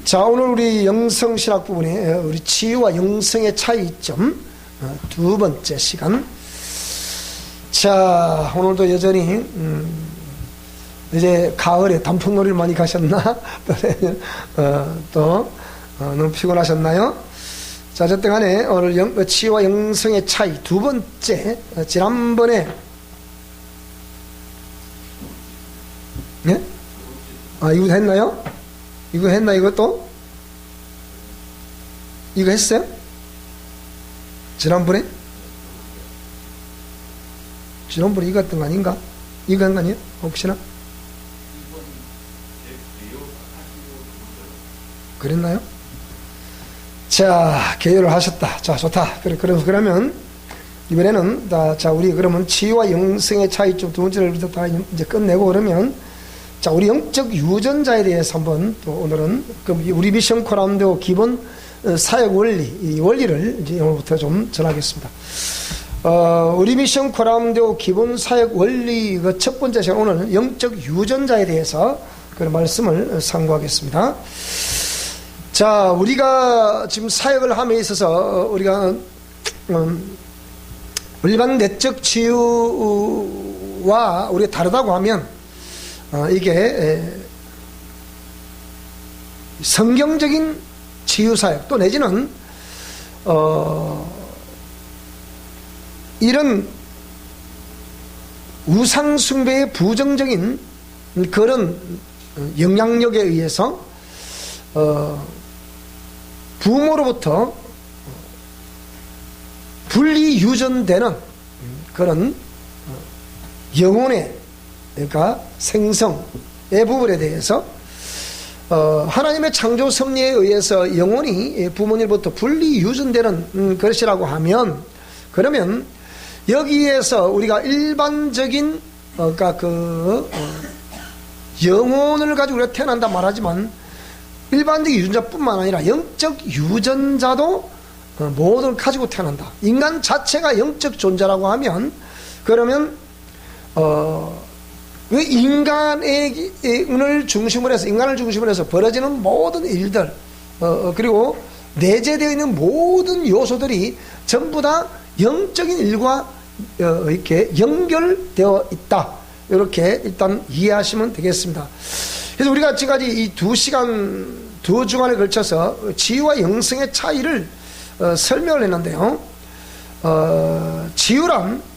자, 오늘 우리 영성신학 부분에 우리 치유와 영성의 차이점 두 번째 시간. 자, 오늘도 여전히 이제 가을에 단풍놀이를 많이 가셨나? 또 너무 피곤하셨나요? 자, 어쨌든 간에 오늘 치유와 영성의 차이 두 번째. 지난번에 예? 이거 했나요? 이거 했나? 이것도? 이거 했어요? 지난번에 이거 했던 거 아닌가? 이거 한 거 아니에요? 혹시나? 그랬나요? 자, 개요를 하셨다. 자, 좋다. 그러면 이번에는 자, 우리 그러면 치유와 영성의 차이점 두 번째를 다 이제 끝내고 그러면 자, 우리 영적 유전자에 대해서 한번 또 오늘은 우리 미션 코람데오 기본 사역 원리, 이 원리를 이제 오늘부터 좀 전하겠습니다. 우리 미션 코람데오 기본 사역 원리 그 첫 번째 시간 오늘 영적 유전자에 대해서 그런 말씀을 상고하겠습니다. 자, 우리가 지금 사역을 함에 있어서 우리가 일반 내적 치유와 우리가 다르다고 하면 이게 성경적인 치유사역 또 내지는 이런 우상숭배의 부정적인 그런 영향력에 의해서 부모로부터 분리 유전되는 그런 영혼의 그러니까 생성의 부분에 대해서 하나님의 창조 섭리에 의해서 영혼이 부모님부터 분리 유전되는 것이라고 하면 그러면 여기에서 우리가 일반적인 그러니까 영혼을 가지고 우리가 태어난다 말하지만 일반적인 유전자뿐만 아니라 영적 유전자도 모든 가지고 태어난다. 인간 자체가 영적 존재라고 하면 그러면 왜 인간을 중심으로 해서 벌어지는 모든 일들 그리고 내재되어 있는 모든 요소들이 전부 다 영적인 일과 이렇게 연결되어 있다. 이렇게 일단 이해하시면 되겠습니다. 그래서 우리가 지금까지 이 두 주간에 걸쳐서 치유와 영성의 차이를 설명을 했는데요. 치유란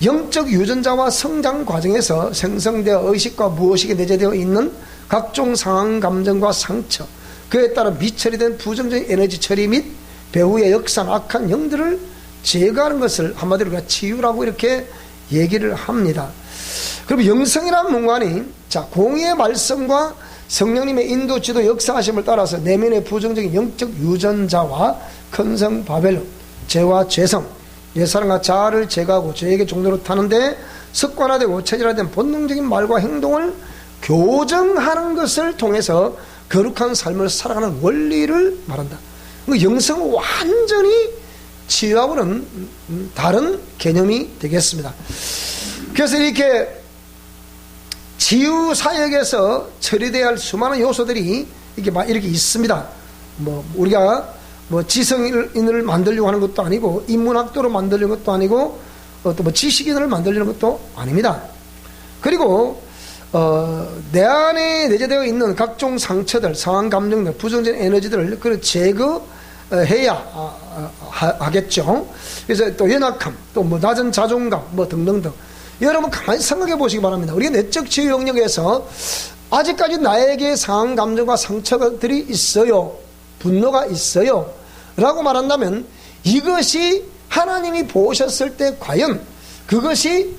영적 유전자와 성장 과정에서 생성되어 의식과 무의식에 내재되어 있는 각종 상황, 감정과 상처, 그에 따라 미처리된 부정적인 에너지 처리 및 배후의 역사나 악한 영들을 제거하는 것을 한마디로 우리가 치유라고 이렇게 얘기를 합니다. 그럼 영성이라는 문관이 자, 공의의 말씀과 성령님의 인도, 지도, 역사하심을 따라서 내면의 부정적인 영적 유전자와 큰성 바벨론, 죄와 죄성, 옛사람과 자아를 제거하고 죄에게 종로로 타는데 습관화되고 체질화된 본능적인 말과 행동을 교정하는 것을 통해서 거룩한 삶을 살아가는 원리를 말한다. 영성은 완전히 치유하고는 다른 개념이 되겠습니다. 그래서 이렇게 치유 사역에서 처리되어야 할 수많은 요소들이 이렇게 있습니다. 우리가 지성인을 만들려고 하는 것도 아니고 인문학도로 만들려는 것도 아니고 또 지식인을 만들려는 것도 아닙니다. 그리고 내 안에 내재되어 있는 각종 상처들, 상황, 감정들, 부정적인 에너지들을 제거해야 하겠죠. 그래서 또 연약함, 또 낮은 자존감, 등등등. 여러분 가만히 생각해 보시기 바랍니다. 우리가 내적 치유 영역에서 아직까지 나에게 상한 감정과 상처들이 있어요. 분노가 있어요. 라고 말한다면 이것이 하나님이 보셨을 때 과연 그것이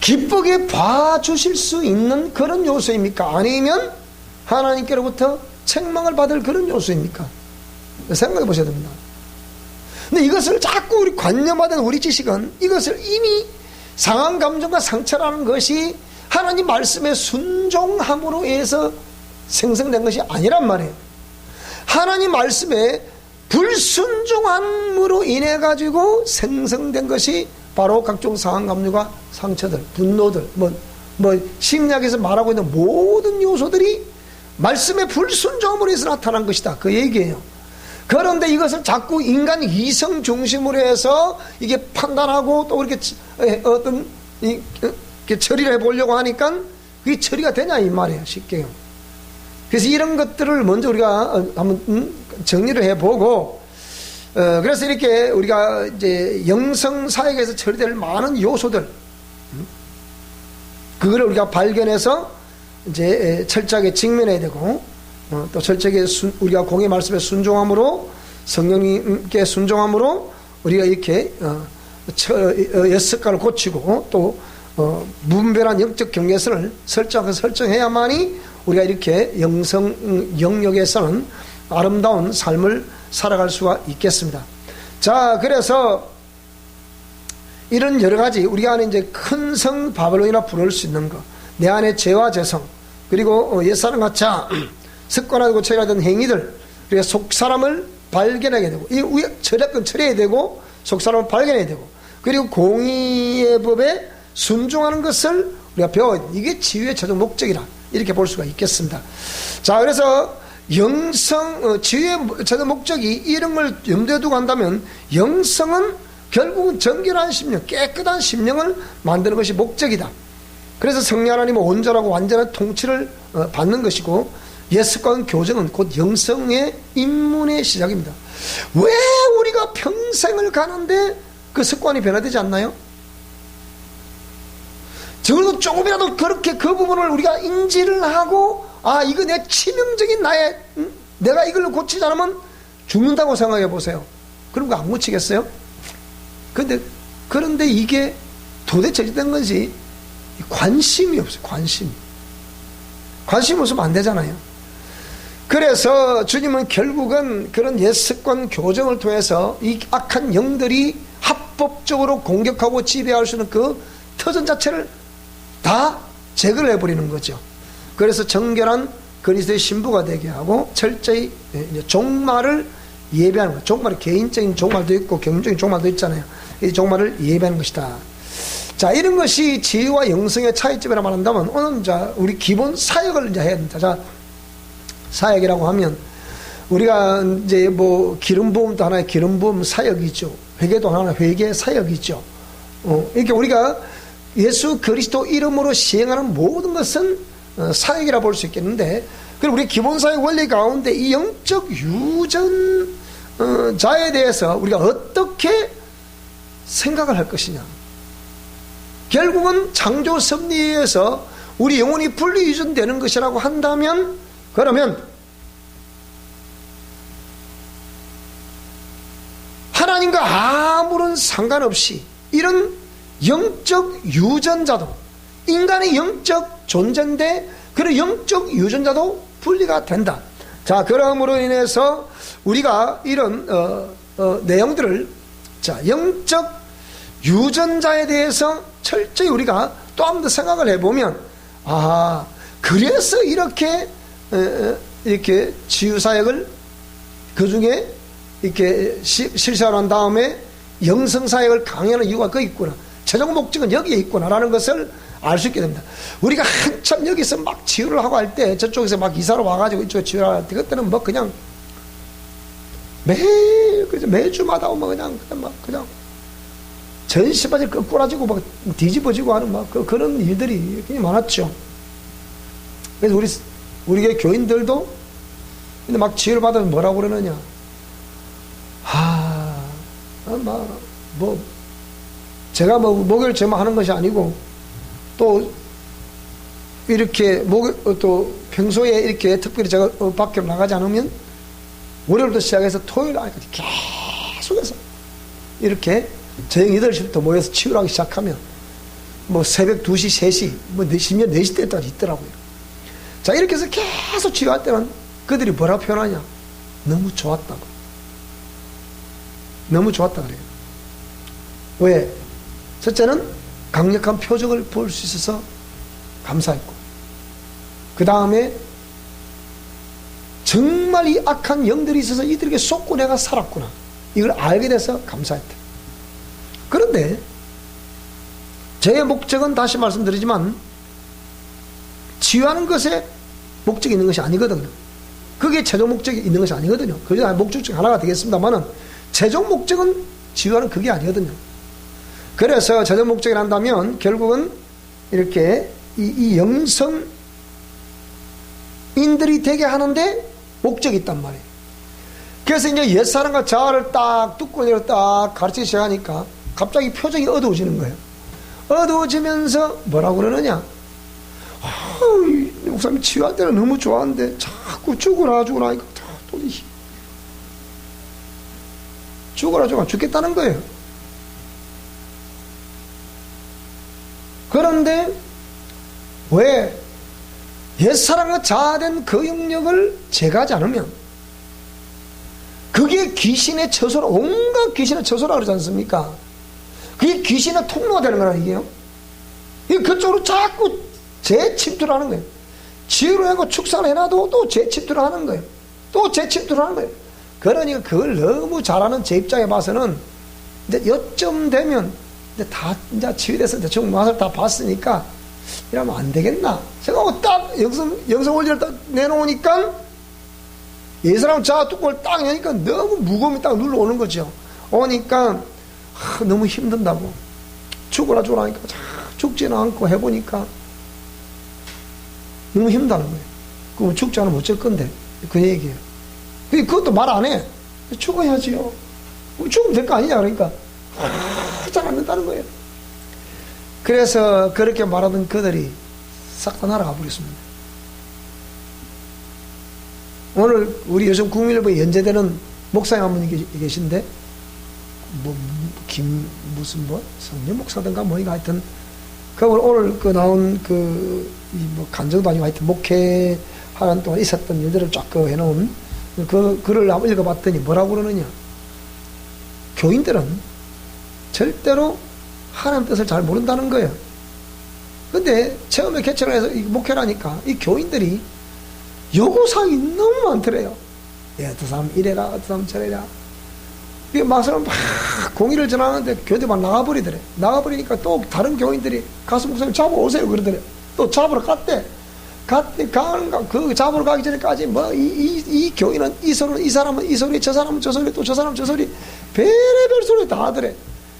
기쁘게 봐주실 수 있는 그런 요소입니까? 아니면 하나님께로부터 책망을 받을 그런 요소입니까? 생각해 보셔야 됩니다. 근데 이것을 자꾸 우리 관념화된 우리 지식은 이것을 이미 상한 감정과 상처라는 것이 하나님 말씀에 순종함으로 해서 생성된 것이 아니란 말이에요. 하나님 말씀에 불순종함으로 인해 가지고 생성된 것이 바로 각종 상한 감정과 상처들, 분노들, 뭐 심리학에서 말하고 있는 모든 요소들이 말씀의 불순종으로 해서 나타난 것이다, 그 얘기예요. 그런데 이것을 자꾸 인간 이성 중심으로 해서 이게 판단하고 또 이렇게 어떤 이렇게 처리를 해보려고 하니까 그게 처리가 되냐 이 말이에요, 쉽게요. 그래서 이런 것들을 먼저 우리가 한번 정리를 해보고, 그래서 이렇게 우리가 이제 영성 사역에서 처리될 많은 요소들, 그거를 우리가 발견해서 이제 철저하게 직면해야 되고, 또 철저하게 우리가 공의 말씀에 순종함으로, 성령님께 순종함으로 우리가 이렇게 습관을 고치고 또 무분별한 영적 경계선을 설정해야만이 우리가 이렇게 영성 영역에서는 아름다운 삶을 살아갈 수가 있겠습니다. 자, 그래서 이런 여러 가지 우리가 안에 이제 큰 성 바벨론이라 부를 수 있는 것, 내 안에 죄와 죄성, 그리고 옛사람 같자 습관화되고 처리하던 행위들, 그리고 속사람을 발견하게 되고, 이 철학은 처리해야 되고 속사람을 발견해야 되고, 그리고 공의의 법에 순종하는 것을 우리가 배워야 돼. 이게 치유의 최종 목적이라 이렇게 볼 수가 있겠습니다. 자, 그래서 치유의 최종 목적이 이런 걸 염두에 두고 한다면, 영성은 결국은 정결한 심령, 깨끗한 심령을 만드는 것이 목적이다. 그래서 성령 하나님은 온전하고 완전한 통치를 받는 것이고, 옛습관 교정은 곧 영성의 입문의 시작입니다. 왜 우리가 평생을 가는데 그 습관이 변화되지 않나요? 적어도 조금이라도 그렇게 그 부분을 우리가 인지를 하고, 아, 이거 내 치명적인 내가 이걸 고치지 않으면 죽는다고 생각해 보세요. 그럼 그거 안 고치겠어요? 그런데 이게 도대체 어찌된 건지 관심이 없어요. 관심 없으면 안 되잖아요. 그래서 주님은 결국은 그런 옛습관 교정을 통해서 이 악한 영들이 합법적으로 공격하고 지배할 수 있는 그 터전 자체를 다 제거를 해버리는 거죠. 그래서 정결한 그리스도의 신부가 되게 하고 철저히 종말을 예배하는 거예요. 종말이 개인적인 종말도 있고 경영적인 종말도 있잖아요. 이 종말을 예배하는 것이다. 자, 이런 것이 지혜와 영성의 차이점이라 말한다면, 오늘 자 우리 기본 사역을 이제 해야 됩니다. 자, 사역이라고 하면 우리가 이제 뭐 기름 부음도 하나의 기름 부음 사역이죠. 회개도 하나의 회개 사역이죠. 이렇게 우리가 예수 그리스도 이름으로 시행하는 모든 것은 사역이라 볼 수 있겠는데, 그리고 우리 기본 사역 원리 가운데 이 영적 유전자에 대해서 우리가 어떻게 생각을 할 것이냐. 결국은 창조 섭리에서 우리 영혼이 분리 유전되는 것이라고 한다면, 그러면 하나님과 아무런 상관없이 이런 영적 유전자도, 인간의 영적 존재인데 그런 영적 유전자도 분리가 된다. 자, 그러므로 인해서 우리가 이런 내용들을, 자, 영적 유전자에 대해서 철저히 우리가 또 한 번 더 생각을 해보면, 아, 그래서 이렇게 치유사역을 그 중에 이렇게 실시하고 난 다음에 영성사역을 강요하는 이유가 거기 있구나, 최종 목적은 여기에 있구나라는 것을 알 수 있게 됩니다. 우리가 한참 여기서 막 치유를 하고 할 때, 저쪽에서 막 이사로 와가지고 이쪽에 치유를 할 때, 그때는 뭐 그냥 매주마다 오면 그냥 전시바지 끄꾸라지고 막 뒤집어지고 하는 막 그런 일들이 굉장히 많았죠. 그래서 우리 교인들도 근데 막 치유를 받으면 뭐라고 그러느냐, 제가 뭐 목요일 제만 하는 것이 아니고, 또 이렇게 또 평소에 이렇게 특별히 제가 밖으로 나가지 않으면 월요일부터 시작해서 토요일 안까지 계속해서 이렇게 저녁 8시부터 모여서 치유를 하기 시작하면 뭐 새벽 2시, 3시, 뭐 심지어 4시 때까지 있더라고요. 자, 이렇게 해서 계속 치유할 때는 그들이 뭐라고 표현하냐, 너무 좋았다고. 너무 좋았다 그래요. 왜? 첫째는 강력한 표적을 볼 수 있어서 감사했고, 그 다음에 정말 이 악한 영들이 있어서 이들에게 속고 내가 살았구나, 이걸 알게 돼서 감사했다. 그런데 저의 목적은 다시 말씀드리지만 치유하는 것에 목적이 있는 것이 아니거든요. 그게 최종 목적이 있는 것이 아니거든요. 그게 목적 중 하나가 되겠습니다만은 최종 목적은 치유하는 그게 아니거든요. 그래서 최종 목적이 한다면 결국은 이렇게 이 영성인들이 되게 하는데 목적이 있단 말이에요. 그래서 이제 옛사람과 자아를 딱 뚜껑으로 딱 가르치기 시작하니까 갑자기 표정이 어두워지는 거예요. 어두워지면서 뭐라고 그러느냐? 목사님 치유할 때는 너무 좋아하는데 자꾸 죽으라 하니까 도저히 죽으라 죽겠다는 거예요. 그런데 왜 옛사람과 자아된 그 영역을 제거하지 않으면 그게 귀신의 처소라, 온갖 귀신의 처소라 그러지 않습니까? 그게 귀신의 통로가 되는 거라 이게요. 그쪽으로 자꾸 재침투를 하는 거예요. 치유를 하고 축사를 해놔도 또 재침투를 하는 거예요. 또 재침투를 하는 거예요. 그러니까 그걸 너무 잘하는 제 입장에 봐서는 이제 요쯤 되면 이제 치유돼서 대충 맛을 다 봤으니까 이러면 안 되겠나 생각하고 딱 영성 원리를 딱 내놓으니까 이 사람 자아 뚜껑을 딱 여니까 너무 무거움이 딱 눌러오는 거죠. 오니까 너무 힘든다고 죽으라 하니까 죽지는 않고 해보니까 너무 힘들다는 거예요. 그럼 죽지 않으면 어쩔 건데 그 얘기예요. 그것도 말 안 해. 죽어야지요. 죽으면 될 거 아니냐 그러니까 잘 안 된다는 거예요. 그래서 그렇게 말하던 그들이 싹 다 날아가 버렸습니다. 오늘 우리 요즘 국민일보에 연재되는 목사님 한 분이 계신데 성년 목사든가 뭐니까 하여튼 그걸 오늘 나온 간증도 아니고 하여튼 목회하는 동안 있었던 일들을 쫙 해놓은 그 글을 한번 읽어봤더니 뭐라고 그러느냐. 교인들은 절대로 하나님 뜻을 잘 모른다는 거예요. 근데 처음에 개척을 해서 목회를 하니까 이 교인들이 요구사항이 너무 많더래요. 저 사람 이래라, 저 사람 저래라. 막상 막 공의를 전하는데 교인들이 막 나가버리더래. 나가버리니까 또 다른 교인들이 가서 목사님 잡아오세요 그러더래. 또 잡으러 갔대. 그 잡으러 가기 전에까지 이 교인은 이 사람은 이 소리, 저 사람은 저 소리, 또 저 사람은 저 소리, 별의별 소리 다 하더래.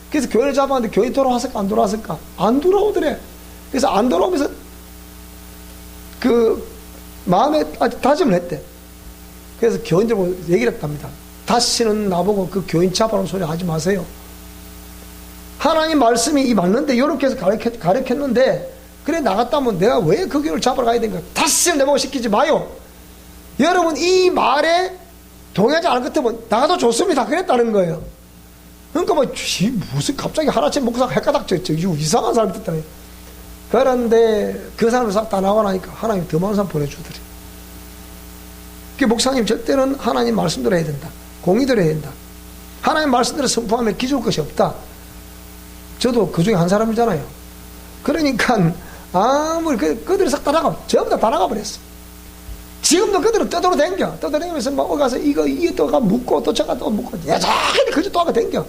그래서 교인을 잡았는데 교인 돌아왔을까 안 돌아왔을까? 안 돌아오더래. 그래서 안 돌아오면서 마음에 다짐을 했대. 그래서 교인들 보고 얘기를 했답니다. 다시는 나보고 그 교인 잡아오는 소리 하지 마세요. 하나님 말씀이 맞는데 이렇게 해서 가르쳤는데 그래 나갔다면 내가 왜 그 교인을 잡으러 가야 되는가? 다시는 내보고 시키지 마요. 여러분 이 말에 동의하지 않을 것 같으면 나가도 좋습니다. 그랬다는 거예요. 그러니까 무슨 갑자기 하나씩 목사가 헷가닥 이상한 사람이 됐다네. 그런데 그 사람을 싹 다 나와 나니까 하나님 더 많은 사람 보내주더래. 그 목사님 절대는 하나님 말씀대로 해야 된다. 공의대로 해야 된다. 하나님 말씀대로 선포하면 기죽을 것이 없다. 저도 그 중에 한 사람이잖아요. 그러니까 아무리 그들이 싹 다 나가, 전부 다 나가버렸어. 지금도 그들은 떠돌아다니면서 막 가서 이거 묻고 또 저가 또 묻고 여전히 그저 또 하고 댕겨.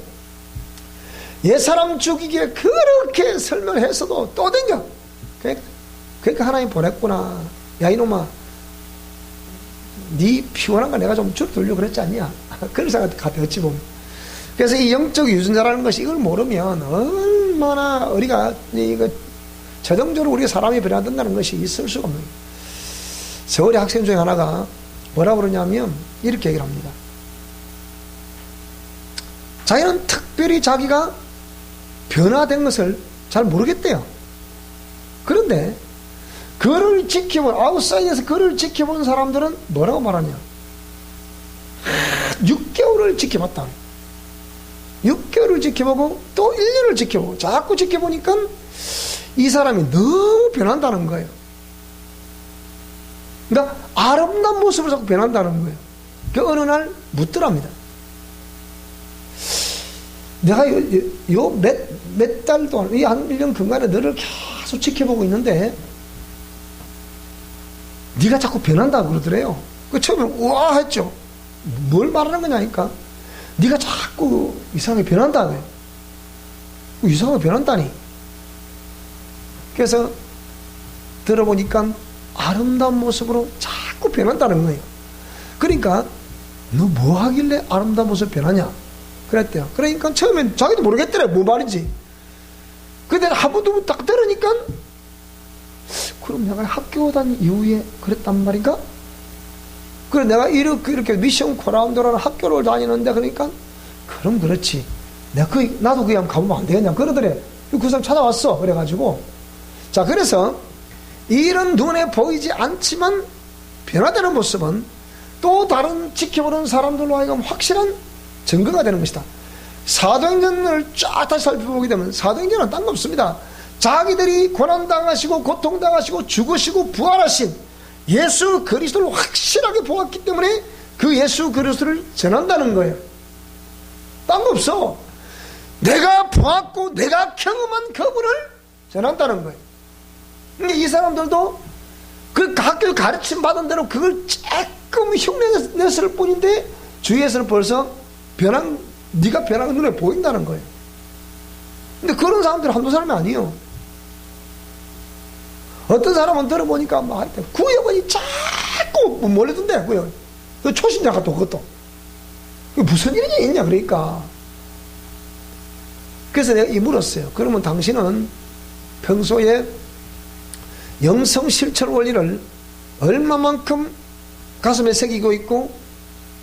옛사람 죽이기에 그렇게 설명했어도 또 댕겨. 그러니까 하나님 보냈구나. 야 이놈아, 네 피곤한 거 내가 좀 줄여두려고 그랬지 않냐. 그런 생각 같아 어찌 보면. 그래서 이 영적 유전자라는 것이 이걸 모르면 얼마나 우리가 이거 자동적으로 우리가 사람이 변화된다는 것이 있을 수가 없는 거예요. 서울의 학생 중에 하나가 뭐라고 그러냐면 이렇게 얘기를 합니다. 자기는 특별히 자기가 변화된 것을 잘 모르겠대요. 그런데 그를 지켜본, 아웃사이드에서 그를 지켜본 사람들은 뭐라고 말하냐. 6개월을 지켜봤다. 6개월을 지켜보고 또 1년을 지켜보고 자꾸 지켜보니까 이 사람이 너무 변한다는 거예요. 그러니까 아름다운 모습을 자꾸 변한다는 거예요. 그 어느 날 묻더랍니다. 내가 몇 달 동안, 이 한 1년 근간에 너를 계속 지켜보고 있는데 네가 자꾸 변한다고 그러더래요. 그 처음에 우와 했죠. 뭘 말하는 거냐니까. 네가 자꾸 이상하게 변한다네. 이상하게 변한다니. 그래서 들어보니까 아름다운 모습으로 자꾸 변한다는 거예요. 그러니까 너 뭐 하길래 아름다운 모습 변하냐 그랬대요. 그러니까 처음엔 자기도 모르겠더래 뭐 말인지. 근데 한 번도 딱 들으니까 그럼 내가 학교 다닌 이후에 그랬단 말인가? 그래 내가 이렇게 미션 코라운드라는 학교를 다니는데 그러니까 그럼 그렇지 내가 나도 거기 한번 가보면 안 되겠냐 그러더래. 그 사람 찾아왔어. 그래가지고 자 그래서 이런 눈에 보이지 않지만 변화되는 모습은 또 다른 지켜보는 사람들로 하여금 확실한 증거가 되는 것이다. 사도행전을 쫙 다시 살펴보게 되면 사도행전은 딴 거 없습니다. 자기들이 고난당하시고 고통당하시고 죽으시고 부활하신 예수 그리스도를 확실하게 보았기 때문에 그 예수 그리스도를 전한다는 거예요. 딴 거 없어. 내가 보았고 내가 경험한 그분을 전한다는 거예요. 근데 이 사람들도 그 학교 가르침 받은 대로 그걸 조금 흉내냈을 뿐인데 주위에서는 벌써 네가 변한 눈에 보인다는 거예요. 근데 그런 사람들은 한두 사람이 아니에요. 어떤 사람은 들어보니까 뭐 할 때 구역원이 자꾸 몰려든대. 구역. 그 초신자가 또 그것도. 무슨 일이 있냐 그러니까. 그래서 내가 물었어요. 그러면 당신은 평소에 영성 실천 원리를 얼마만큼 가슴에 새기고 있고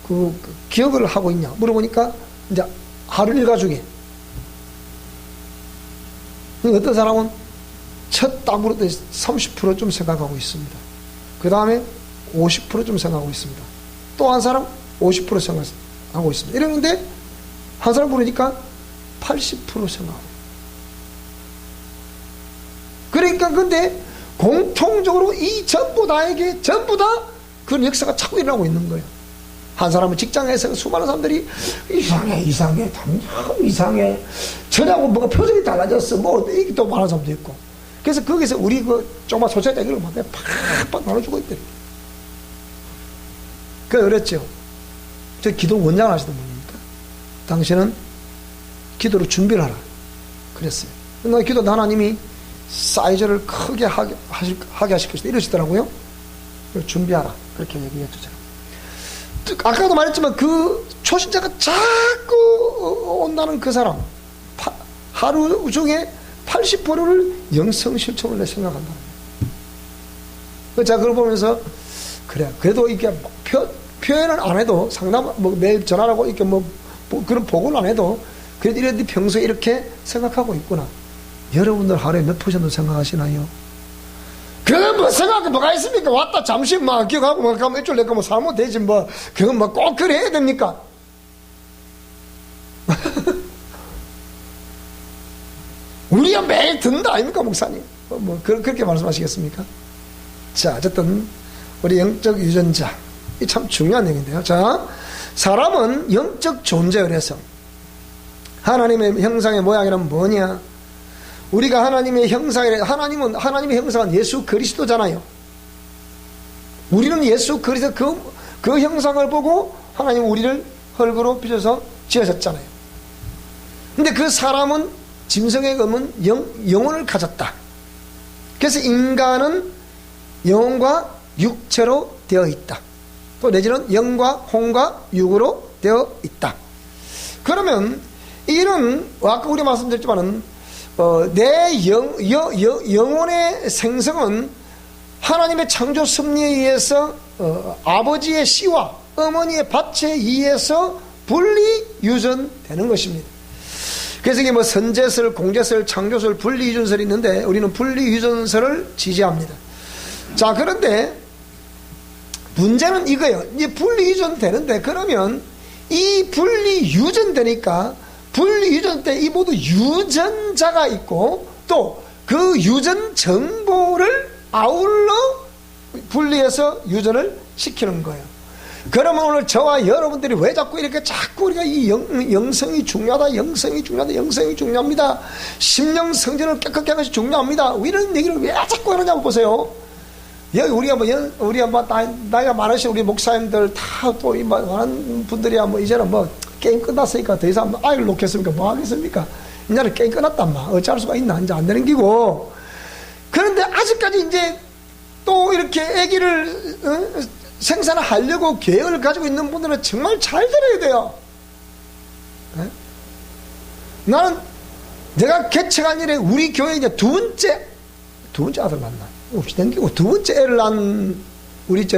그 기억을 하고 있냐 물어보니까 이제 하루 일과 중에 어떤 사람은 첫 땀으로 30%좀 생각하고 있습니다. 그 다음에 50%좀 생각하고 있습니다. 또 한 사람 50% 생각하고 있습니다. 이러는데 한 사람 부르니까 80% 생각하고. 그러니까 근데 공통적으로 이 전부 다에게 전부 다 그런 역사가 자꾸 일어나고 있는 거예요. 한 사람은 직장에서 수많은 사람들이 이상해 참 이상해 저하고 뭐가 표정이 달라졌어 뭐 이게 또 말하는 사람도 있고. 그래서 거기서 우리 그 조그만 소설자 이걸 막 팍팍 나눠주고 있더래. 그래서 그랬죠. 저 기도 원장을 하시던 분이니까 당신은 기도로 준비를 하라 그랬어요. 너 기도 하나님이 사이즈를 크게 하게 하실 것이다 이러시더라고요. 준비하라 그렇게 얘기해 주잖아요. 아까도 말했지만 그 초신자가 자꾸 온다는 그 사람 하루 중에 80%를 영성 실천을 생각한다. 제가 그걸 보면서 그래 그래도 이게 표현을 안 해도 상담 뭐 매일 전화하고 이렇게 뭐 그런 보고를 안 해도 그래도 이래도 평소에 이렇게 생각하고 있구나. 여러분들 하루에 몇 퍼센트 생각하시나요? 그건 뭐 생각이 뭐가 있습니까? 왔다 잠시 막 기억하고 뭐 가면 일주일 내가 뭐 살면 되지 뭐 그건 뭐 꼭 그래 해야 됩니까? 우리가 매일 듣는다 아닙니까 목사님? 뭐 그렇게 말씀하시겠습니까? 자 어쨌든 우리 영적 유전자 이 참 중요한 얘기인데요. 자 사람은 영적 존재라서 하나님의 형상의 모양이란 뭐냐? 우리가 하나님의 형상이래. 하나님의 형상은 예수 그리스도잖아요. 우리는 예수 그리스도 그 형상을 보고 하나님은 우리를 흙으로 빚어서 지으셨잖아요. 근데 그 사람은 짐승의 검은 영혼을 가졌다. 그래서 인간은 영혼과 육체로 되어 있다. 또 내지는 영과 혼과 육으로 되어 있다. 그러면 이런 아까 우리 말씀드렸지만은 내 영혼의 생성은 하나님의 창조 섭리에 의해서 아버지의 씨와 어머니의 밭에 의해서 분리 유전되는 것입니다. 그래서 이게 뭐 선제설, 공제설, 창조설, 분리 유전설이 있는데 우리는 분리 유전설을 지지합니다. 자 그런데 문제는 이거예요. 이제 분리 유전되는데 그러면 이 분리 유전되니까 분리 유전 때 이 모두 유전자가 있고 또 그 유전 정보를 아울러 분리해서 유전을 시키는 거예요. 그러면 오늘 저와 여러분들이 왜 자꾸 우리가 이 영성이 중요하다, 영성이 중요합니다. 심령 성전을 깨끗게 하는 것이 중요합니다. 이런 얘기를 왜 자꾸 하느냐고 보세요. 여기 우리가 나이가 많으신 우리 목사님들 다 또 많은 분들이야 뭐 이제는 뭐 게임 끝났으니까 더 이상 아이를 놓겠습니까? 뭐 하겠습니까? 이제는 게임 끝났단 말. 어찌할 수가 있나? 이제 안 되는 기고. 그런데 아직까지 이제 또 이렇게 아기를 생산하려고 계획을 가지고 있는 분들은 정말 잘 들어야 돼요. 네? 나는 내가 개척한 일에 우리 교회 이제 두 번째 아들 낳나? 없이 댕기고 두 번째 애를 낳은 우리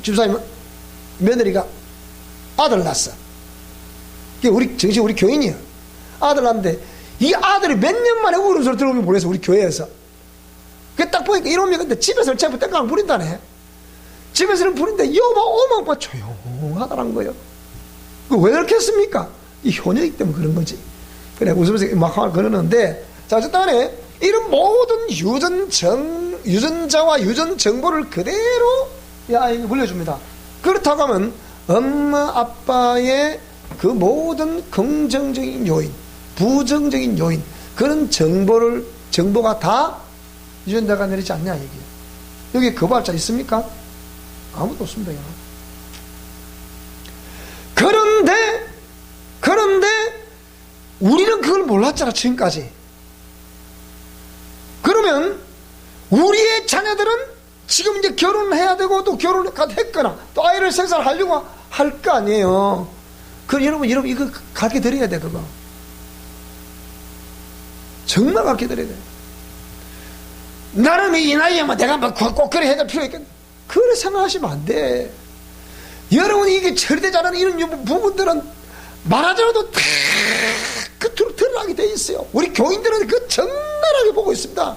집사님 며느리가 아들 낳았어. 정식 우리 교인이야. 아들 낳는데 이 아들이 몇 년 만에 울음소리 들어오면 보내서 우리 교회에서. 그 딱 보니까 이놈이 근데 집에서는 제발 땡깡 부린다네. 집에서는 부린데 여보 오마 조용하다는 거예요. 왜 그렇게 했습니까? 이 효녀이기 때문에 그런 거지. 그래 웃으면서 막 그러는데, 자 어쨌든 간에 이런 모든 유전자와 유전 정보를 그대로 아이에게 물려줍니다. 그렇다고 하면 엄마 아빠의 그 모든 긍정적인 요인, 부정적인 요인, 그런 정보가 다 유전자가 내리지 않냐 얘기예요. 여기 거부할 자 있습니까? 아무도 없습니다. 그런데 우리는 그걸 몰랐잖아 지금까지. 그러면 우리의 자녀들은 지금 이제 결혼해야 되고 또 결혼을 했거나 또 아이를 생산하려고 할 거 아니에요. 그럼 여러분 이거 가르쳐 드려야 돼. 그거 정말 가르쳐 드려야 돼. 나는 이 나이에 내가 꼭 그래 해야 될 필요 있겠. 그래 생각하시면 안 돼. 여러분이 이게 처리되지 않은 이런 부분들은 말하자라도 다 끝으로 드러나게 돼 있어요. 우리 교인들은 그 적나라하게 보고 있습니다.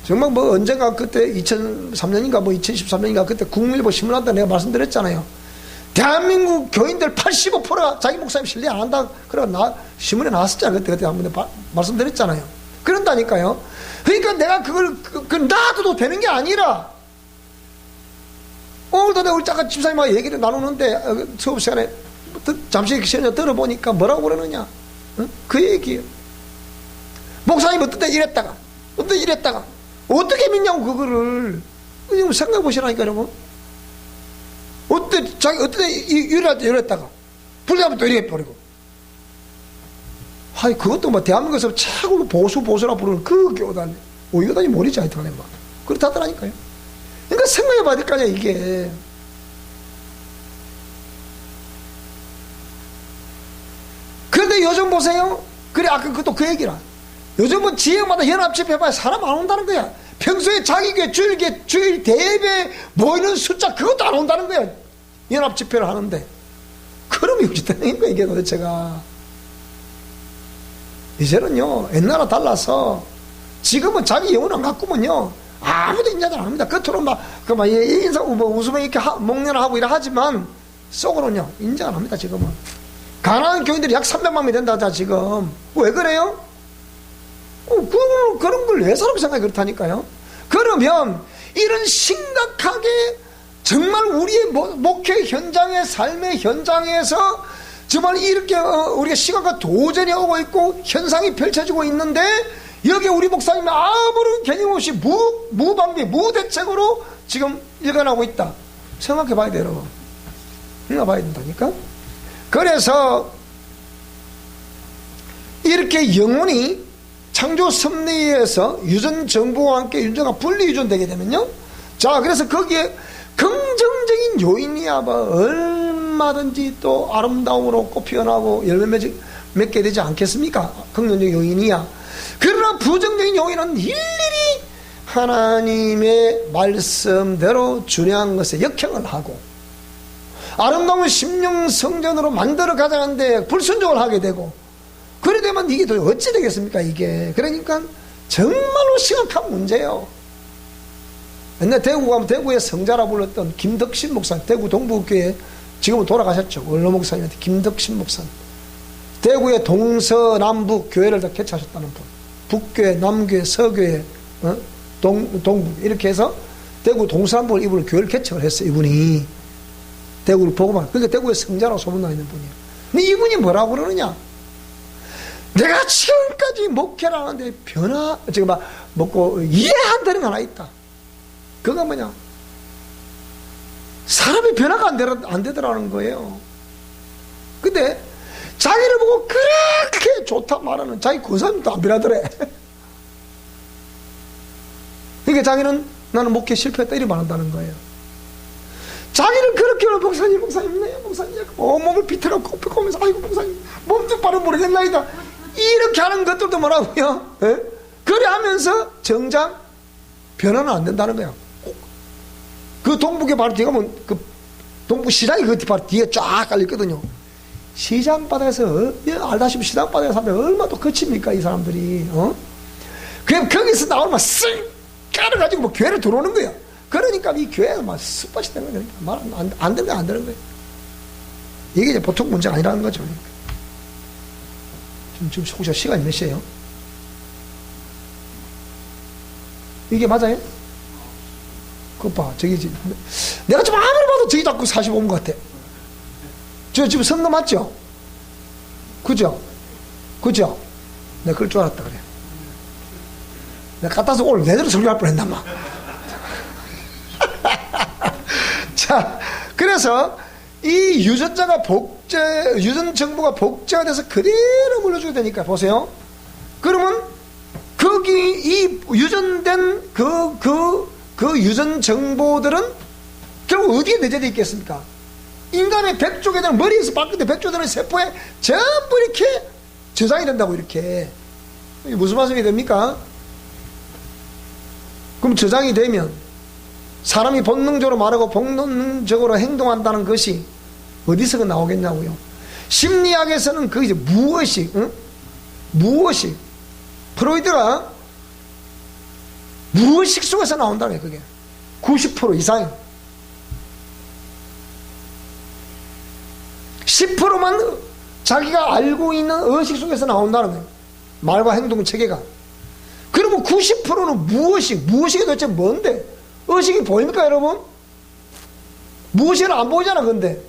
정말 언젠가 그때 2003년인가 2013년인가 그때 국민일보 신문한다 내가 말씀드렸잖아요. 대한민국 교인들 85%가 자기 목사님 신뢰 안 한다. 그래 신문에 나왔었잖아요. 그때 한번 말씀드렸잖아요. 그런다니까요. 그러니까 내가 그걸 놔둬도 되는 게 아니라, 오늘도 내가 우리 잠깐 집사님하고 얘기를 나누는데 수업 시간에 잠시 들어보니까 뭐라고 그러느냐, 그 얘기예요. 목사님 어떤 때 이랬다가 어떻게 믿냐고. 그거를 생각해 보시라니까. 여러분 어떤 때 이럴 때 이랬다가 불리하면 또 이래 버리고. 아이 그것도 대한민국에서 최고 보수라 부르는 그 교단이 교단이 모르지 하여튼간에 그렇다더라니까요. 그러니까 생각해 봐야 될 거 아니야 이게. 그런데 요즘 보세요. 그래 아까 그것도 그 얘기라. 요즘은 지역마다 연합집회 해봐야 사람 안 온다는 거야. 평소에 자기 교회 주일 대회에 모이는 숫자 그것도 안 온다는 거야. 연합집회를 하는데. 그럼 어찌 되는 거야 이게 도대체가. 이제는요 옛날과 달라서 지금은 자기 영혼 안 갖고면요 아무도 인정을 안 합니다. 겉으로 인사 웃으면 이렇게 목내나 하고 이래 하지만 속으로는요 인정 안 합니다. 지금은 가난한 교인들이 약 300만 명이 된다 지금. 왜 그래요? 그런 걸 왜 사람 생각이 그렇다니까요. 그러면 이런 심각하게 정말 우리의 목회 현장의 삶의 현장에서 정말 이렇게 우리가 시간과 도전이 오고 있고 현상이 펼쳐지고 있는데 여기에 우리 목사님이 아무런 개념 없이 무방비 무대책으로 지금 일관하고 있다. 생각해 봐야 돼요 여러분. 생각해 봐야 된다니까. 그래서 이렇게 영혼이 창조 섭리에서 유전 정보와 함께 유전자가 분리 유전되게 되면요, 자 그래서 거기에 긍정적인 요인이야 얼마든지 또 아름다움으로 꽃 피어나고 열매 맺게 되지 않겠습니까? 긍정적인 요인이야. 그러나 부정적인 요인은 일일이 하나님의 말씀대로 준행한 것에 역행을 하고 아름다운 심령 성전으로 만들어 가자는데 불순종을 하게 되고, 그래 되면 이게 또 어찌 되겠습니까 이게. 그러니까 정말로 심각한 문제예요. 옛날 대구 가면 대구의 성자라 불렀던 김덕신 목사님, 대구 동부교회 지금은 돌아가셨죠. 원로 목사님한테 김덕신 목사님. 대구의 동서남북 교회를 다 개최하셨다는 분. 북교회, 남교회, 서교회, 동부 이렇게 해서 대구 동서남북을 이분을 교회를 개척을 했어요. 이분이 대구를 보고만. 그러니까 대구의 성자라고 소문나 있는 분이에요. 근데 이분이 뭐라고 그러느냐? 내가 지금까지 목회를 하는데 지금 먹고 이해한다는 거 하나 있다. 그거 뭐냐? 사람이 변화가 안 되더라는 거예요. 근데 자기를 보고 그렇게 좋다 말하는 자기 그 사람도 안 변하더래. 그러니까 자기는 나는 목회 실패했다 이렇게 말한다는 거예요. 자기를 그렇게 목사님 네 목사님 온몸을 비틀어 코피코면서 아이고 목사님 몸좀 바로 모르겠나이다 이렇게 하는 것들도 뭐라고요? 예? 그래 하면서 정작 변화는 안 된다는 거야. 그 동북에 바로 뒤에 가면 그 동북 시장이 그 바로 뒤에 쫙 깔려있거든요. 시장 바닥에서 알다시피 시장 바닥에서 하면 얼마나 또 거칩니까 이 사람들이. 그럼 거기서 나오면 쓱 깔아가지고 뭐 교회를 들어오는 거야. 그러니까 이 교회가 막 습밭이 되는 거니까 말 안 되는 거야 안 되는 거야. 이게 이제 보통 문제가 아니라는 거죠. 지금 혹시 시간이 몇 시에요? 이게 맞아요? 그거 봐 저기 내가 좀 아무리 봐도 저기 자꾸 45분 같아. 저 지금 선거 맞죠? 그죠? 그죠? 내가 그럴 줄 알았다 그래. 내가 갖다서 오늘 내대로 설교할 뻔했단 말. 자, 그래서 이 유전자가 유전 정보가 복제가 돼서 그대로 물려주게 되니까 보세요. 그러면 거기 이 유전된 그 유전 정보들은 결국 어디에 내재되어 있겠습니까? 인간의 백조개들은 머리에서 발끝에 백조들은 세포에 전부 이렇게 저장이 된다고 이렇게. 이게 무슨 말씀이 됩니까? 그럼 저장이 되면 사람이 본능적으로 말하고 본능적으로 행동한다는 것이 어디서 나오겠냐고요. 심리학에서는 그 이제 무엇이 프로이드가 무의식 속에서 나온다는 거예요. 그게 90% 이상 10%만 자기가 알고 있는 의식 속에서 나온다는 거예요. 말과 행동 체계가. 그러면 90%는 무의식이 도대체 뭔데? 의식이 보입니까 여러분? 무의식은 안 보이잖아. 근데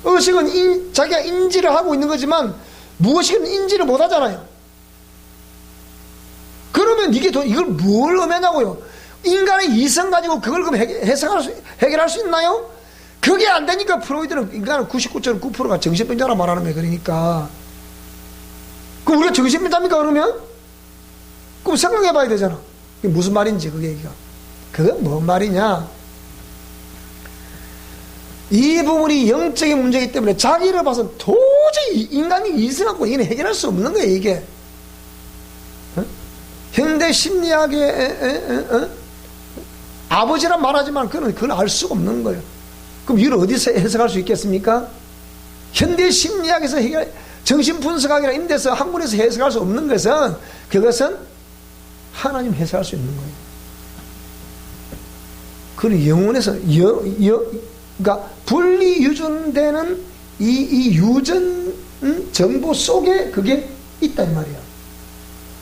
의식은 자기가 인지를 하고 있는 거지만 무의식은 인지를 못 하잖아요. 그러면 이걸 뭘 의미하냐고요? 인간의 이성 가지고 그걸 그럼 해결할 수 있나요? 그게 안 되니까 프로이드는 인간은 99.9%가 정신병자라 말하는 거예요. 그러니까 그럼 우리가 정신병자입니까 그러면? 그럼 생각해 봐야 되잖아. 그게 무슨 말인지 그게 얘기가. 그건 뭔 말이냐? 이 부분이 영적인 문제이기 때문에 자기를 봐서 도저히 인간이 이성하고 이게 해결할 수 없는 거예요. 이게 현대 심리학의 아버지란 말하지만 그걸 알 수가 없는 거예요. 그럼 이걸 어디서 해석할 수 있겠습니까? 현대 심리학에서 정신분석학이나 임대서 학문에서 해석할 수 없는 것은 그것은 하나님 해석할 수 있는 거예요. 그리고 영혼에서 그러니까 분리 유전되는 이 유전 정보 속에 그게 있단 말이야.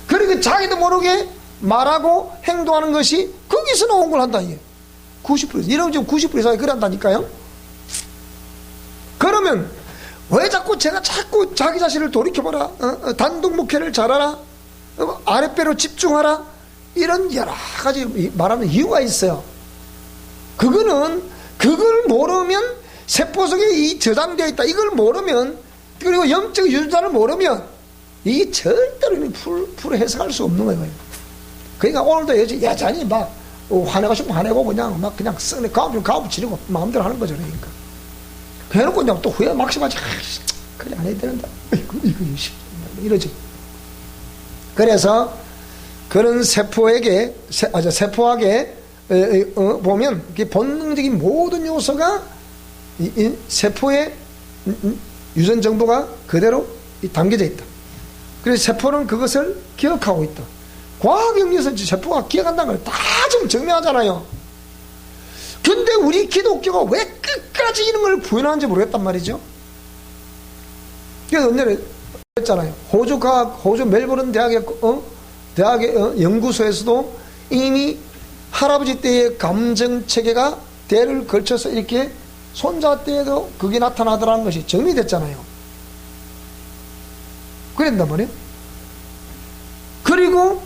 그러니까 자기도 모르게 말하고 행동하는 것이 거기서 나온 걸 한다 이게. 90% 이런 지금 90% 이상이 그래 한다니까요. 그러면 왜 자꾸 자기 자신을 돌이켜봐라, 단독 목회를 잘하라, 아랫배로 집중하라, 이런 여러 가지 말하는 이유가 있어요. 그걸 모르면 세포 속에 이 저장되어 있다 이걸 모르면, 그리고 영적 유전자를 모르면 이 절대로 풀 해석할 수 없는 거예요. 그러니까 오늘도 여전히 막 화내고 싶으면 화내고 그냥 썩내 가부 치르고 마음대로 하는 거죠. 그러니까 해놓고 그냥 또 후회 막심하지. 그래 안 해야 되는데 이거 이러지. 그래서 그런 세포학에 보면 본능적인 모든 요소가 이 세포의 유전 정보가 그대로 담겨져 있다. 그래서 세포는 그것을 기억하고 있다. 과학 연구에서 세포가 기억한다는 걸 다 지금 증명하잖아요. 근데 우리 기독교가 왜 끝까지 이런 걸 부인하는지 모르겠단 말이죠. 그래서 언제를 했잖아요. 호주 멜버른 대학의 연구소에서도 이미 할아버지 때의 감정 체계가 대를 걸쳐서 이렇게 손자 때에도 그게 나타나더라는 것이 정리됐잖아요. 그랬단 말이에요. 그리고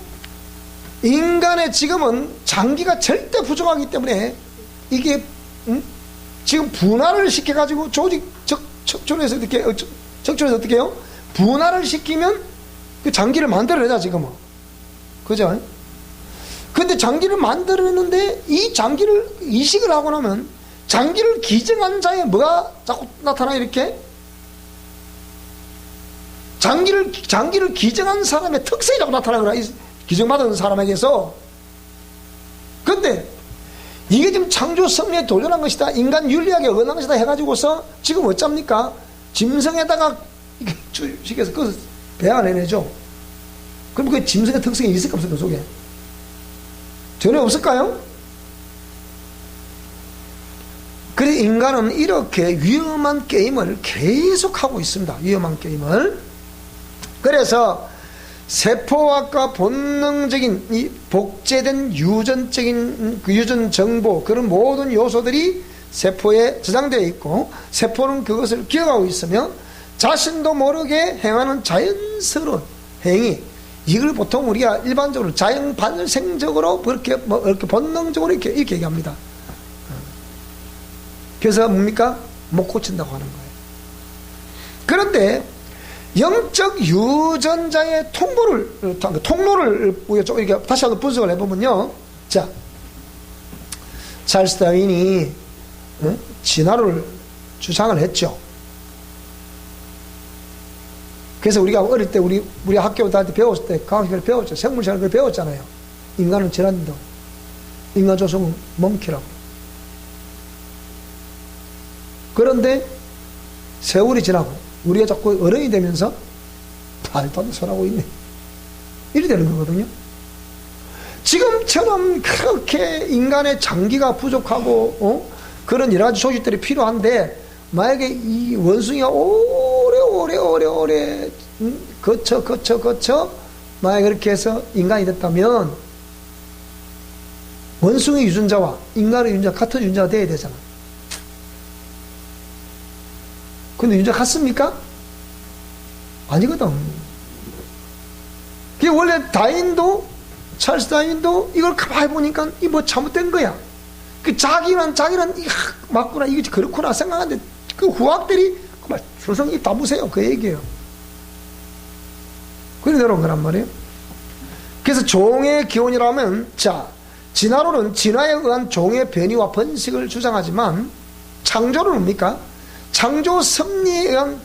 인간의 지금은 장기가 절대 부족하기 때문에 이게 지금 분할을 시켜가지고 조직 척추에서 어떻게 해요? 분할을 시키면 그 장기를 만들어내자 지금은. 그죠? 근데 장기를 만들었는데 이 장기를 이식을 하고 나면 장기를 기증한 자에 뭐가 자꾸 나타나 이렇게? 장기를 기증한 사람의 특성이 자꾸 나타나거나 기증받은 사람에게서. 근데 이게 지금 창조 섭리에 도전한 것이다, 인간 윤리학에 어긋난 것이다 해가지고서 지금 어쩝니까? 짐승에다가 주식해서 그것을 배양해내죠. 그럼 그 짐승의 특성이 있을까 없을까, 그 속에? 전혀 없을까요? 그래서 인간은 이렇게 위험한 게임을 계속하고 있습니다. 위험한 게임을. 그래서 세포학과 본능적인 이 복제된 유전적인 그 유전 정보, 그런 모든 요소들이 세포에 저장되어 있고, 세포는 그것을 기억하고 있으며 자신도 모르게 행하는 자연스러운 행위, 이걸 보통 우리가 일반적으로 자연 발생적으로 이렇게 본능적으로 이렇게 얘기합니다. 그래서 뭡니까? 못 고친다고 하는 거예요. 그런데 영적 유전자의 통로를 이렇게 다시 한번 분석을 해보면요. 자, 찰스 다윈이 진화를 주장을 했죠. 그래서 우리가 어릴 때 우리 학교 다닐 때 배웠을 때 과학을 배웠죠. 생물학을 그걸 배웠잖아요. 인간은 진화한다. 인간 조성은 멈추라고. 그런데 세월이 지나고 우리가 자꾸 어른이 되면서 말도 안 소리하고 있네, 이래 되는 거거든요. 지금처럼 그렇게 인간의 장기가 부족하고 그런 여러 가지 조직들이 필요한데, 만약에 이 원숭이가 오래 거쳐 만약에 그렇게 해서 인간이 됐다면 원숭이 유전자와 인간의 유전자 같은 유전자가 돼야 되잖아. 근데 유전자 같습니까? 아니거든. 그게 원래 찰스 다윈도 이걸 가만히 보니까 이 뭐 잘못된 거야. 그 자기는 맞구나, 이게 그렇구나 생각하는데 그 후학들이 그만 수성이 다 무세요, 그 얘기예요. 그래 내려온 거란 말이에요. 그래서 종의 기원이라면, 자, 진화론은 진화에 의한 종의 변이와 번식을 주장하지만 창조는 뭡니까? 창조 섭리에 의한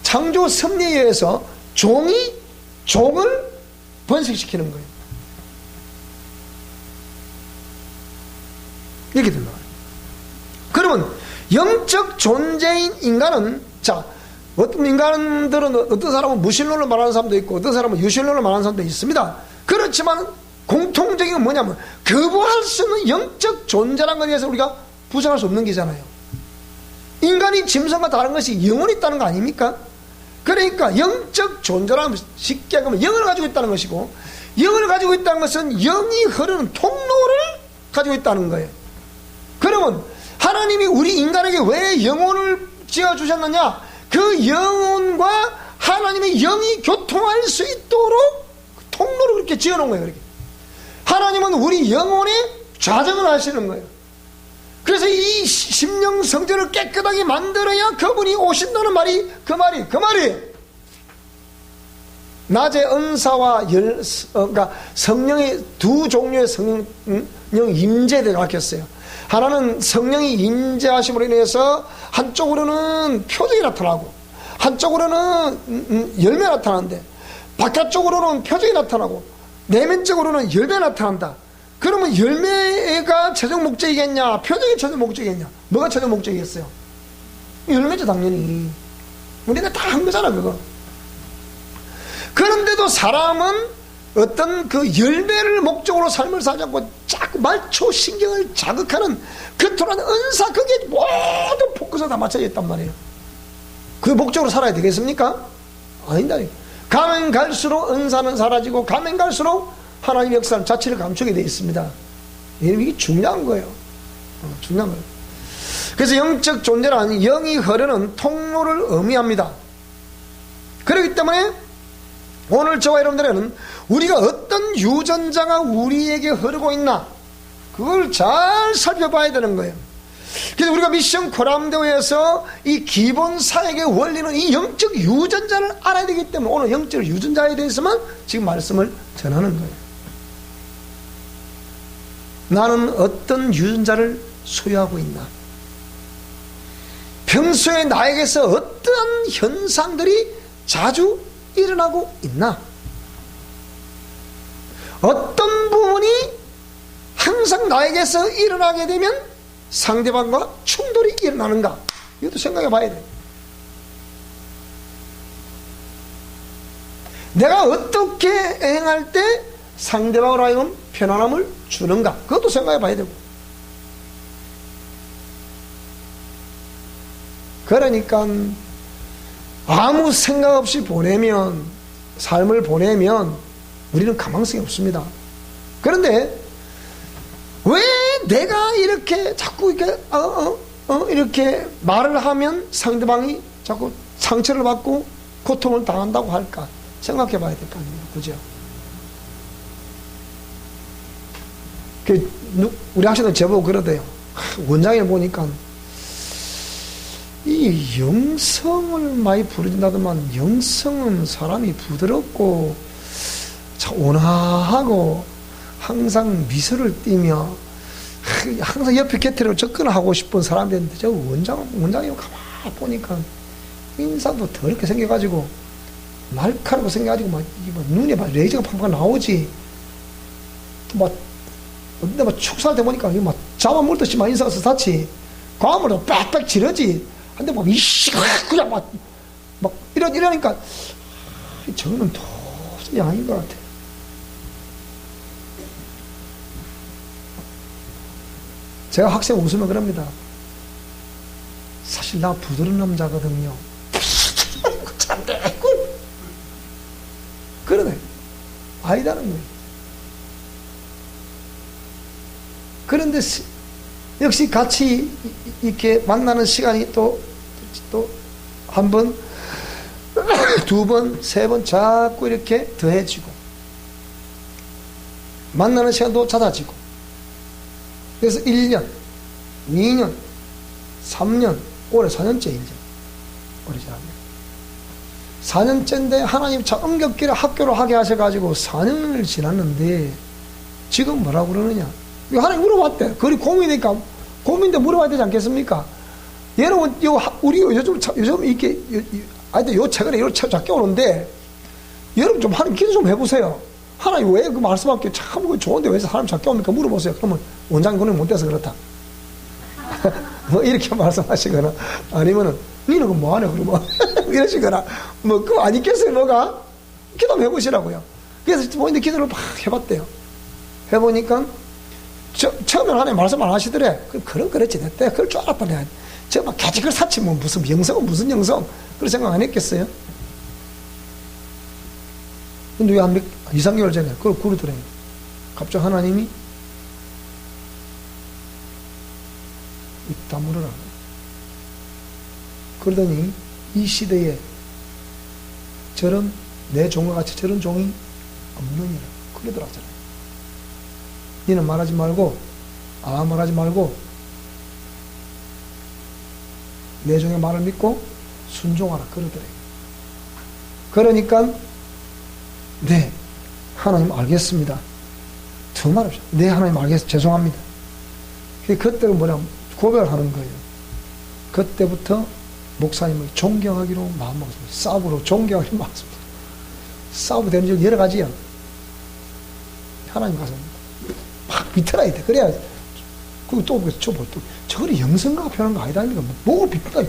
창조 섭리에 의해서 종이 종을 번식시키는 거예요. 이렇게 된다. 그러면 영적 존재인 인간은, 자, 어떤 인간들은, 어떤 사람은 무신론을 말하는 사람도 있고 어떤 사람은 유신론을 말하는 사람도 있습니다. 그렇지만 공통적인 건 뭐냐면 거부할 수 없는 영적 존재라는 것에 대해서 우리가 부정할 수 없는 게잖아요. 인간이 짐승과 다른 것이 영혼이 있다는 거 아닙니까? 그러니까 영적 존재라는, 쉽게 하면 영을 가지고 있다는 것이고, 영을 가지고 있다는 것은 영이 흐르는 통로를 가지고 있다는 거예요. 그러면 하나님이 우리 인간에게 왜 영혼을 지어주셨느냐? 그 영혼과 하나님의 영이 교통할 수 있도록 통로를 그렇게 지어놓은 거예요. 그렇게. 하나님은 우리 영혼에 좌정을 하시는 거예요. 그래서 이 심령 성전을 깨끗하게 만들어야 그분이 오신다는 말이 그 말이 낮에 은사와 그러니까 성령의 두 종류의 성령 임재를 가르쳤어요. 하나는 성령이 임재하심으로 인해서 한쪽으로는 표적이 나타나고 한쪽으로는 열매 나타나는데, 바깥쪽으로는 표적이 나타나고 내면적으로는 열매 나타난다. 그러면 열매가 최종 목적이겠냐, 표적이 최종 목적이겠냐? 뭐가 최종 목적이겠어요? 열매죠, 당연히. 우리가 다 한 거잖아, 그거. 그런데도 사람은 어떤 그 열매를 목적으로 삶을 살지 않고 자꾸 말초 신경을 자극하는 그토록 은사, 그게 모든 포커스가 다 맞춰져 있단 말이에요. 그 목적으로 살아야 되겠습니까? 아니다. 가면 갈수록 은사는 사라지고 가면 갈수록 하나님의 역사는 자체를 감추게 되어 있습니다. 이게 중요한 거예요. 중요한 거예요. 그래서 영적 존재란 영이 흐르는 통로를 의미합니다. 그렇기 때문에 오늘 저와 여러분들은 우리가 어떤 유전자가 우리에게 흐르고 있나, 그걸 잘 살펴봐야 되는 거예요. 그래서 우리가 미션 코람데오에서 이 기본 사역의 원리는 이 영적 유전자를 알아야 되기 때문에 오늘 영적 유전자에 대해서만 지금 말씀을 전하는 거예요. 나는 어떤 유전자를 소유하고 있나? 평소에 나에게서 어떤 현상들이 자주 일어나고 있나? 어떤 부분이 항상 나에게서 일어나게 되면 상대방과 충돌이 일어나는가? 이것도 생각해 봐야 돼. 내가 어떻게 행할 때 상대방으로 하여금 편안함을 주는가? 그것도 생각해 봐야 되고. 그러니까 아무 생각 없이 보내면, 삶을 보내면 우리는 가망성이 없습니다. 그런데 왜 내가 이렇게 자꾸 이렇게 말을 하면 상대방이 자꾸 상처를 받고 고통을 당한다고 할까? 생각해 봐야 될 거 아닙니까? 그죠? 우리 학생들 제보고 그러대요. 원장에 보니까 이 영성을 많이 부르진다더만 영성은 사람이 부드럽고 온화하고 항상 미소를 띠며 항상 옆에 곁으로 접근하고 싶은 사람들인데 저 원장이 가만히 보니까 인상도 더럽게 생겨가지고 날카롭게 생겨가지고 막 눈에 막 레이저가 팡팡 나오지. 또 근데 축사할 때 보니까 막 잡아물듯이 막 인상에서 다치. 과음으로 빽빽 지르지. 근데 막 이씨 그냥 막 이러니까 저거는 도저히 아닌 것 같아. 제가 학생 웃으면 그럽니다. 사실 나 부드러운 남자거든요. 그러네. 아니다는 거예요. 그런데 역시 같이 이렇게 만나는 시간이 또 한 번, 두 번, 세 번 자꾸 이렇게 더해지고 만나는 시간도 잦아지고 그래서 1년, 2년, 3년, 올해 4년째 이제 올해 4년째인데 하나님 참 엄격기를 학교로 하게 하셔가지고 4년을 지났는데 지금 뭐라고 그러느냐? 하나님 물어봤대. 그리 고민이니까 고민도 물어봐야 되지 않겠습니까? 여러분, 우리 요즘 이렇게, 요 최근에 이런 책 작게 오는데, 여러분 좀 하나님 기도 좀 해보세요. 하나님 왜 그 말씀할게 참 좋은데 왜 사람 작게 옵니까? 물어보세요. 그러면 원장님 그놈이 못 돼서 그렇다. 뭐 이렇게 말씀하시거나, 아니면은, 니는 그 뭐하네, 그러면. 이러시거나, 뭐, 그거 아니겠어요, 뭐가? 기도 좀 해보시라고요. 그래서 본인들 기도를 막 해봤대요. 해보니까, 처음에는 하나님 말씀 안 하시더래. 그럼 그렇지, 됐대. 그럴 줄 알았다, 내가. 저 막 개직을 사치, 뭐, 무슨 영성은 무슨 영성. 그런 생각 안 했겠어요? 근데 왜 한 2, 3개월 전에 그걸 그러더래요. 갑자기 하나님이 입 다물어라. 그러더니 이 시대에 저런 내 종과 같이 저런 종이 없느니라. 그러더라잖아요. 니는 말하지 말고 말하지 말고 내 종의 말을 믿고 순종하라. 그러더래요. 그러니까 네 하나님 알겠습니다. 더 말합시다. 네 하나님 알겠습니다. 죄송합니다. 그때는 뭐냐 고백을 하는 거예요. 그때부터 목사님을 존경하기로 마음먹었습니다. 싸움으로 존경하기로 마음먹었습니다. 싸움이 되는 줄 여러 가지야. 하나님 가서 막 비틀어야 돼. 그래야 그리고 또 저거는 영성과 표현한 거 아니다. 목을 비틀다.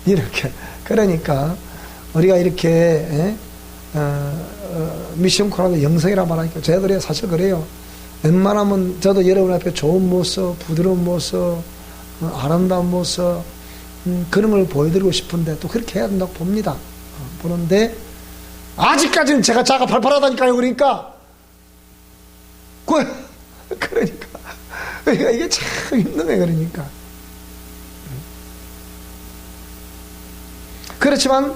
이렇게 그러니까 우리가 이렇게 미션 코너도 영성이라고 말하니까 제가 그래요. 사실 그래요. 웬만하면 저도 여러분 앞에 좋은 모습, 부드러운 모습, 아름다운 모습 그런 걸 보여드리고 싶은데 또 그렇게 해야 된다고 봅니다. 보는데 아직까지는 제가 자가 팔팔하다니까요. 그러니까 이게 참 힘드네. 그러니까 그렇지만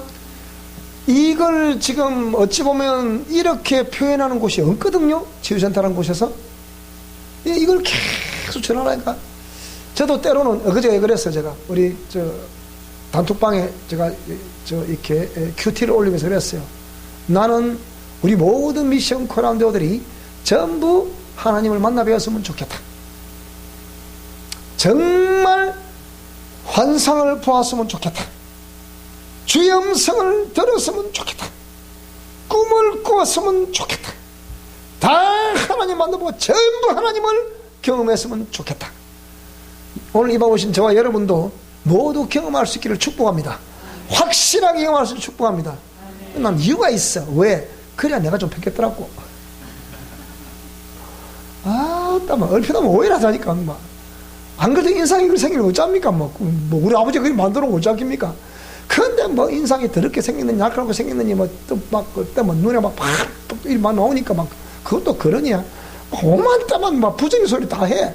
이걸 지금 어찌 보면 이렇게 표현하는 곳이 없거든요. 치유센터라는 곳에서 이걸 계속 전하니까 저도 때로는 어그제 그랬어요. 제가 우리 단톡방에 제가 이렇게 큐티를 올리면서 그랬어요. 나는 우리 모든 미션 코란데오들이 전부 하나님을 만나 뵈었으면 좋겠다. 정말 환상을 보았으면 좋겠다. 주의 음성을 들었으면 좋겠다. 꿈을 꾸었으면 좋겠다. 다 하나님 만나보고 전부 하나님을 경험했으면 좋겠다. 오늘 이 방 오신 저와 여러분도 모두 경험할 수 있기를 축복합니다. 확실하게 경험할 수 있기를 축복합니다. 난 이유가 있어. 왜? 그래야 내가 좀 뺏겼더라고. 얼핏 하면 오해를 하자니까. 안 그래도 인상이 그렇게 생기면 어쩝니까? 우리 아버지가 그렇게 만들어 놓으면 어쩌겠습니까? 근데 인상이 더럽게 생겼느니, 날카롭게 생겼느니, 그때 눈에 막 나오니까 그것도 그러냐? 그만 때만 부정의 소리 다 해.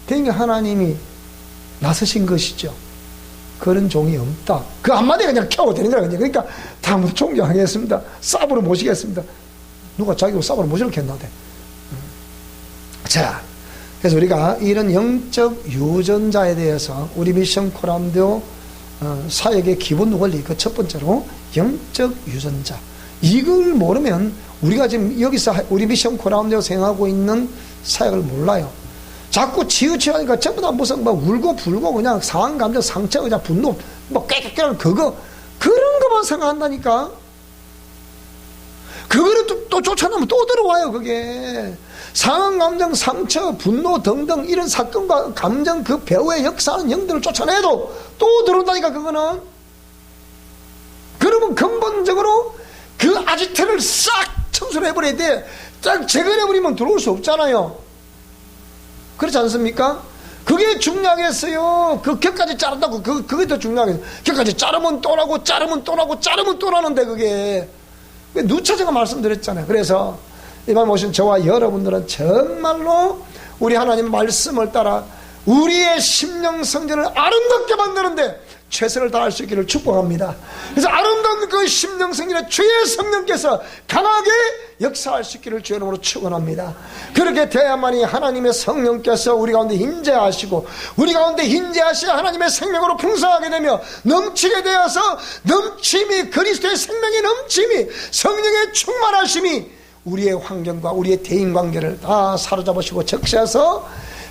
그러니까 하나님이 나서신 것이죠. 그런 종이 없다. 그 한마디가 그냥 켜고 되는 거야. 그러니까 다음부터 존경하겠습니다. 쌉으로 모시겠습니다. 누가 자기가 쌉으로 모시겠나대. 자, 그래서 우리가 이런 영적 유전자에 대해서 우리 미션 코람데오 사역의 기본 원리, 그 첫 번째로 영적 유전자. 이걸 모르면 우리가 지금 여기서 우리 미션 코람데오 생각하고 있는 사역을 몰라요. 자꾸 치우치우니까 전부 다 무슨 울고 불고 그냥 상한 감정, 상처, 그냥 분노, 깨끗깨끗한 그런 것만 생각한다니까. 그거를 또 쫓아내면 또 들어와요, 그게. 상한 감정, 상처, 분노 등등 이런 사건과 감정, 그 배후에 역사하는 영들을 쫓아내도 또 들어온다니까, 그거는. 그러면 근본적으로 그 아지트를 싹 청소를 해버려야 돼. 딱 제거해버리면 들어올 수 없잖아요. 그렇지 않습니까? 그게 중요하겠어요. 그 격까지 자른다고 그게 더 중요하겠어요. 격까지 자르면 또 나고 자르면 또 나고 자르면 또 나는데 그게 누차 제가 말씀드렸잖아요. 그래서 이번 오신 저와 여러분들은 정말로 우리 하나님 말씀을 따라 우리의 심령 성전을 아름답게 만드는데 최선을 다할 수 있기를 축복합니다. 그래서 아름다운 그 심령 성전에 주의 성령께서 강하게 역사할 수 있기를 주의 이름으로 축원합니다. 그렇게 돼야만이 하나님의 성령께서 우리 가운데 임재하시고 우리 가운데 임재하시야 하나님의 생명으로 풍성하게 되며 넘치게 되어서 넘침이 그리스도의 생명의 넘침이 성령의 충만하심이 우리의 환경과 우리의 대인관계를 다 사로잡으시고 적셔서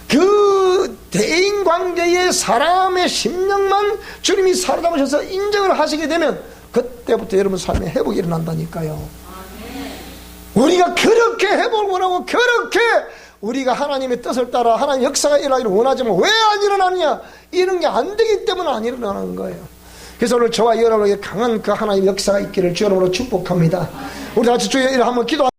그 대인관계의 사람의 심령만 주님이 사로잡으셔서 인정을 하시게 되면 그때부터 여러분 삶에 회복이 일어난다니까요. 우리가 그렇게 회복을 원하고 그렇게 우리가 하나님의 뜻을 따라 하나님 역사가 일어나기를 원하지만 왜 안 일어나느냐? 이런 게 안 되기 때문에 안 일어나는 거예요. 그래서 오늘 저와 여러분에게 강한 그 하나님의 역사가 있기를 주 여러분으로 축복합니다. 우리 같이 주의 일을 한번 기도